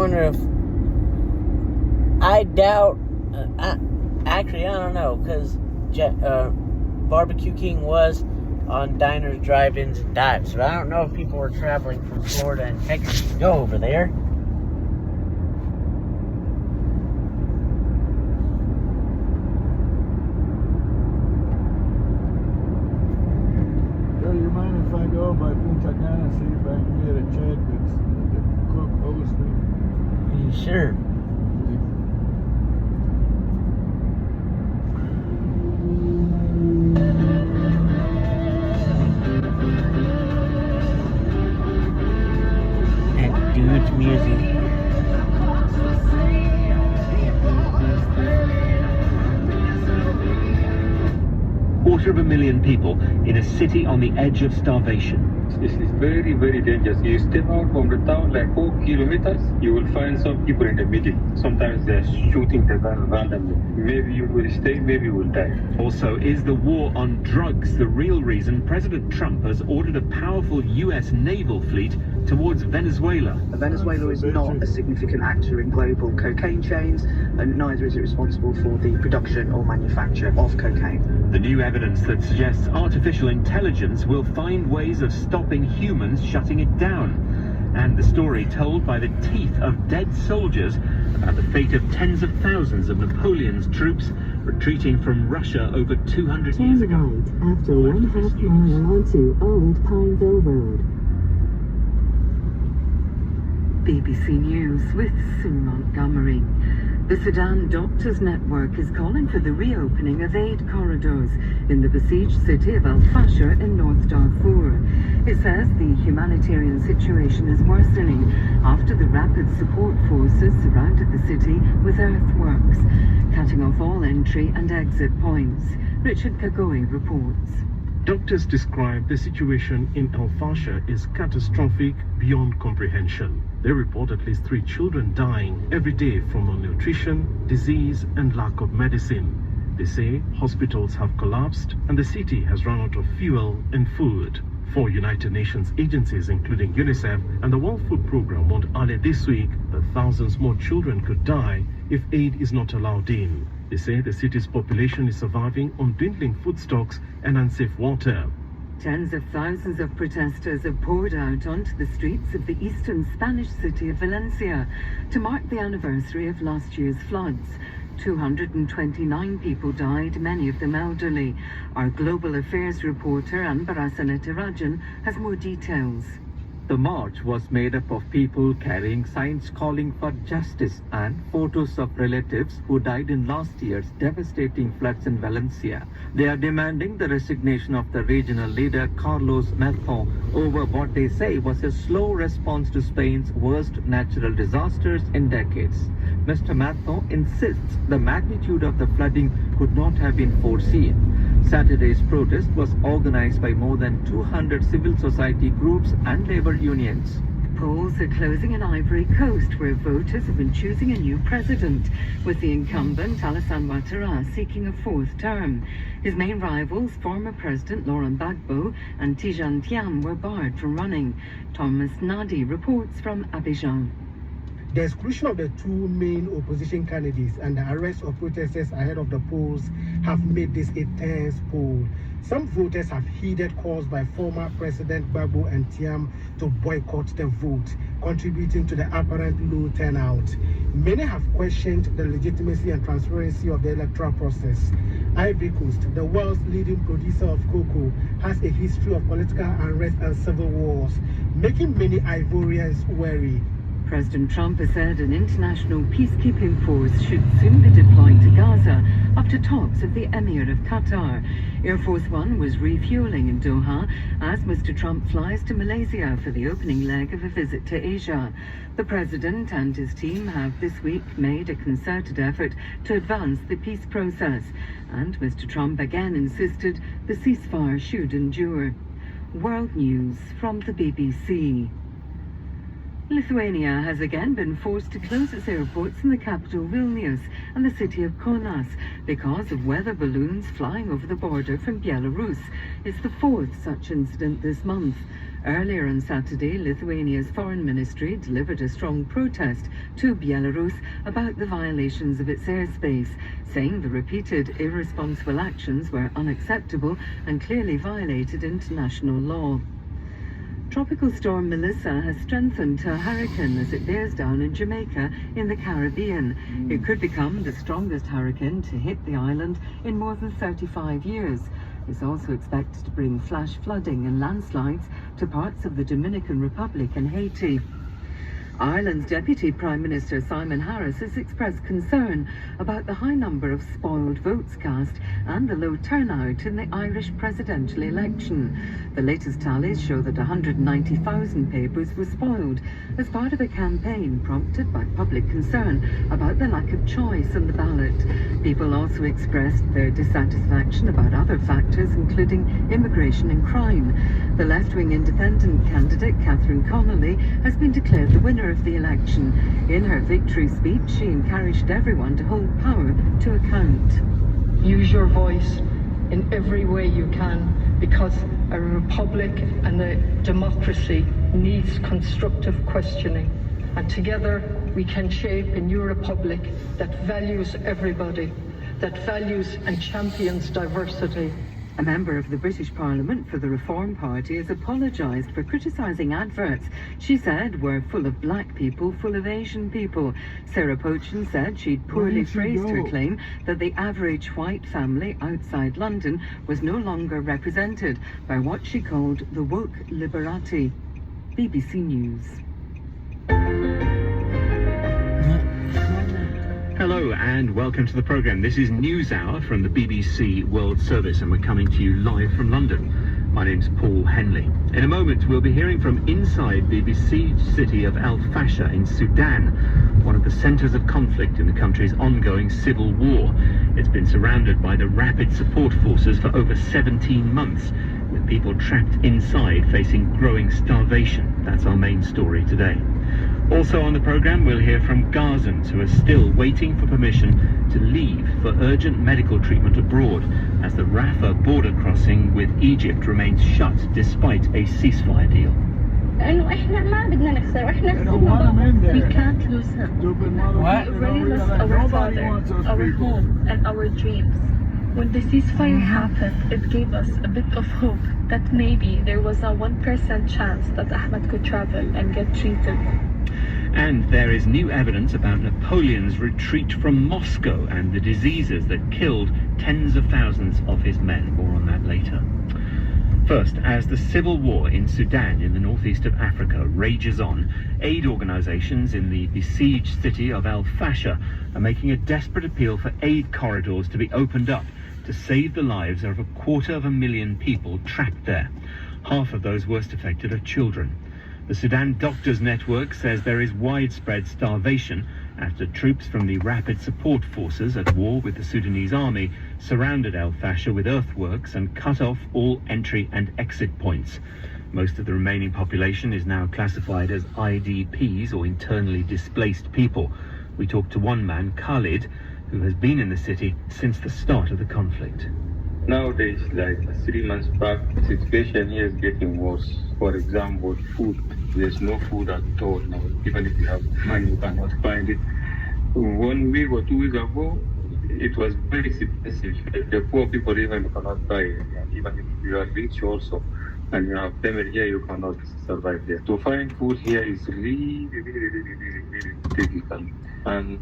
wonder if... I doubt... I don't know, because Barbecue King was on diners, drive-ins, and dives. But I don't know if people were traveling from Florida and Texas to go over there. Do you mind if I go by Punta Cana, see if I can get a check that's the cook owes me? Sure. That dude's music. Quarter of a million people in a city on the edge of starvation. This is very, very dangerous. You step out from the town like 4 kilometers, you will find some people in the middle. Sometimes they're shooting the gun randomly. Maybe you will stay, maybe you will die. Also, is the war on drugs the real reason President Trump has ordered a powerful US naval fleet towards Venezuela? Venezuela is not a significant actor in global cocaine chains, and neither is it responsible for the production or manufacture of cocaine. The new evidence that suggests artificial intelligence will find ways of stopping humans shutting it down. And the story told by the teeth of dead soldiers about the fate of tens of thousands of Napoleon's troops retreating from Russia over 200 years ago. Right after 1/2 mile onto Old Pineville Road. BBC News with Sue Montgomery. The Sudan Doctors Network is calling for the reopening of aid corridors in the besieged city of Al Fasher in North Darfur. It says the humanitarian situation is worsening after the rapid support forces surrounded the city with earthworks, cutting off all entry and exit points. Richard Kagoi reports. Doctors describe the situation in Al Fasher is catastrophic beyond comprehension. They report at least 3 children dying every day from malnutrition, disease, and lack of medicine. They say hospitals have collapsed and the city has run out of fuel and food. 4 United Nations agencies, including UNICEF and the World Food Programme, warned earlier this week that thousands more children could die if aid is not allowed in. They say the city's population is surviving on dwindling food stocks and unsafe water. Tens of thousands of protesters have poured out onto the streets of the eastern Spanish city of Valencia to mark the anniversary of last year's floods. 229 people died, many of them elderly. Our global affairs reporter, Anbara Sanetirajan, has more details. The march was made up of people carrying signs calling for justice and photos of relatives who died in last year's devastating floods in Valencia. They are demanding the resignation of the regional leader Carlos Martín over what they say was a slow response to Spain's worst natural disasters in decades. Mr. Martín insists the magnitude of the flooding could not have been foreseen. Saturday's protest was organized by more than 200 civil society groups and labor unions. Polls are closing in Ivory Coast, where voters have been choosing a new president, with the incumbent Alassane Ouattara seeking a 4th term. His main rivals, former President Laurent Gbagbo and Tidjane Thiam, were barred from running. Thomas Nadi reports from Abidjan. The exclusion of the 2 main opposition candidates and the arrest of protesters ahead of the polls have made this a tense poll. Some voters have heeded calls by former President Gbagbo and Thiam to boycott the vote, contributing to the apparent low turnout. Many have questioned the legitimacy and transparency of the electoral process. Ivory Coast, the world's leading producer of cocoa, has a history of political unrest and civil wars, making many Ivorians wary. President Trump has said an international peacekeeping force should soon be deployed to Gaza after talks of the Emir of Qatar. Air Force One was refueling in Doha as Mr. Trump flies to Malaysia for the opening leg of a visit to Asia. The president and his team have this week made a concerted effort to advance the peace process, and Mr. Trump again insisted the ceasefire should endure. World News from the BBC. Lithuania has again been forced to close its airports in the capital Vilnius and the city of Kaunas because of weather balloons flying over the border from Belarus. It's the 4th such incident this month. Earlier on Saturday, Lithuania's foreign ministry delivered a strong protest to Belarus about the violations of its airspace, saying the repeated irresponsible actions were unacceptable and clearly violated international law. Tropical storm Melissa has strengthened to a hurricane as it bears down in Jamaica in the Caribbean. It could become the strongest hurricane to hit the island in more than 35 years. It's also expected to bring flash flooding and landslides to parts of the Dominican Republic and Haiti. Ireland's Deputy Prime Minister Simon Harris has expressed concern about the high number of spoiled votes cast and the low turnout in the Irish presidential election. The latest tallies show that 190,000 papers were spoiled as part of a campaign prompted by public concern about the lack of choice on the ballot. People also expressed their dissatisfaction about other factors, including immigration and crime. The left-wing independent candidate Catherine Connolly has been declared the winner of the election. In her victory speech, she encouraged everyone to hold power to account. Use your voice in every way you can, because a republic and a democracy needs constructive questioning. And together we can shape a new republic that values everybody, that values and champions diversity. A member of the British Parliament for the Reform Party has apologised for criticising adverts she said were full of black people, full of Asian people. Sarah Pochin said she'd poorly phrased her claim that the average white family outside London was no longer represented by what she called the woke liberati. BBC News. Hello and welcome to the programme. This is NewsHour from the BBC World Service and we're coming to you live from London. My name's Paul Henley. In a moment we'll be hearing from inside the besieged city of Al Fasher in Sudan, one of the centres of conflict in the country's ongoing civil war. It's been surrounded by the Rapid Support Forces for over 17 months, with people trapped inside facing growing starvation. That's our main story today. Also on the programme, we'll hear from Gazans who are still waiting for permission to leave for urgent medical treatment abroad as the Rafah border crossing with Egypt remains shut despite a ceasefire deal. We can't lose him. What? We already lost our father, our home, and our dreams. When the ceasefire happened, it gave us a bit of hope that maybe there was a 1% chance that Ahmed could travel and get treated. And there is new evidence about Napoleon's retreat from Moscow and the diseases that killed tens of thousands of his men. More on that later. First, as the civil war in Sudan in the northeast of Africa rages on, aid organisations in the besieged city of Al Fasher are making a desperate appeal for aid corridors to be opened up to save the lives of 250,000 people trapped there. Half of those worst affected are children. The Sudan Doctors Network says there is widespread starvation after troops from the Rapid Support Forces at war with the Sudanese army surrounded Al Fasher with earthworks and cut off all entry and exit points. Most of the remaining population is now classified as IDPs, or internally displaced people. We talked to one man, Khalid, who has been in the city since the start of the conflict. Nowadays, like 3 months back, the situation here is getting worse. For example, food. There's no food at all now. Even if you have money, you cannot find it. 1 week or 2 weeks ago, it was very expensive. The poor people even cannot buy it. And even if you are rich also, and you have family here, you cannot survive there. To find food here is really, really, really, really, really difficult. And